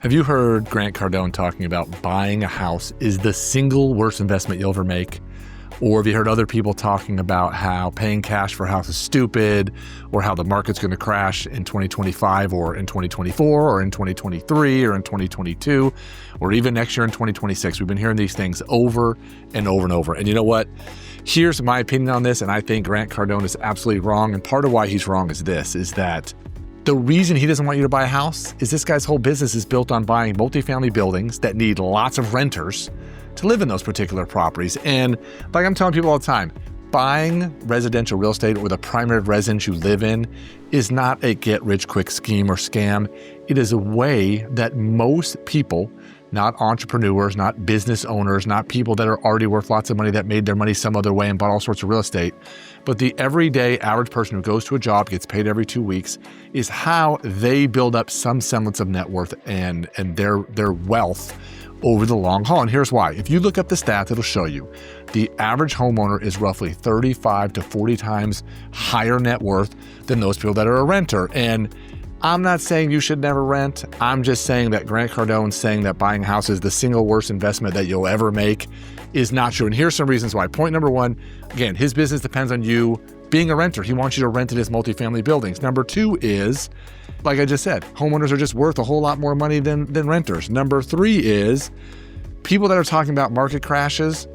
Have you heard Grant Cardone talking about buying a house is the single worst investment you'll ever make? Or have you heard other people talking about how paying cash for a house is stupid, or how the market's going to crash in 2025 or in 2024 or in 2023 or in 2022 or even next year in 2026? We've been hearing these things over and over and over. And you know what? Here's my opinion on this, and I think Grant Cardone is absolutely wrong. And part of why he's wrong is this, is that the reason he doesn't want you to buy a house is this guy's whole business is built on buying multifamily buildings that need lots of renters to live in those particular properties. And like I'm telling people all the time, buying residential real estate or the primary residence you live in is not a get-rich-quick scheme or scam. It is a way that most people, not entrepreneurs, not business owners, not people that are already worth lots of money that made their money some other way and bought all sorts of real estate, but the everyday average person who goes to a job, gets paid every 2 weeks, is how they build up some semblance of net worth and their wealth over the long haul. And here's why. If you look up the stats, it'll show you the average homeowner is roughly 35 to 40 times higher net worth than those people that are a renter. And I'm not saying you should never rent. I'm just saying that Grant Cardone saying that buying a house is the single worst investment that you'll ever make is not true. And here's some reasons why. Point number one, again, his business depends on you being a renter. He wants you to rent in his multifamily buildings. Number two is, like I just said, homeowners are just worth a whole lot more money than renters. Number three is people that are talking about market crashes.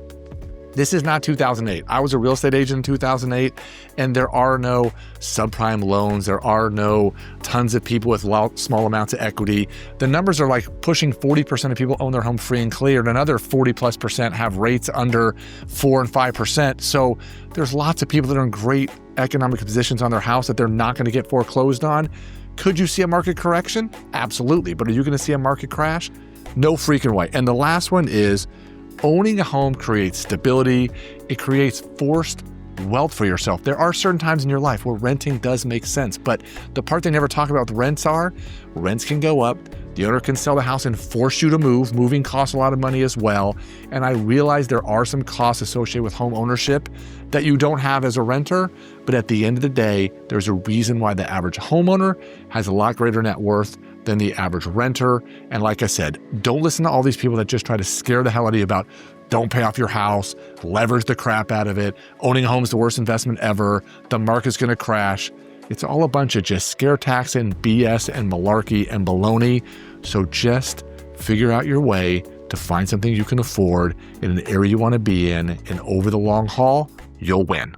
This is not 2008. I was a real estate agent in 2008, and there are no subprime loans. There are no tons of people with small amounts of equity. The numbers are like pushing 40% of people own their home free and clear, and another 40+% have rates under 4 and 5%. So there's lots of people that are in great economic positions on their house that they're not going to get foreclosed on. Could you see a market correction? Absolutely. But are you going to see a market crash? No freaking way. And the last one is, owning a home creates stability. It creates forced wealth for yourself. There are certain times in your life where renting does make sense, but the part they never talk about with rents can go up. The owner can sell the house and force you to move. Moving costs a lot of money as well. And I realize there are some costs associated with home ownership that you don't have as a renter, but at the end of the day, there's a reason why the average homeowner has a lot greater net worth than the average renter. And like I said, don't listen to all these people that just try to scare the hell out of you about don't pay off your house, leverage the crap out of it, owning a home is the worst investment ever, the market's going to crash. It's all a bunch of just scare tactic, BS and malarkey and baloney. So just figure out your way to find something you can afford in an area you want to be in, and over the long haul, you'll win.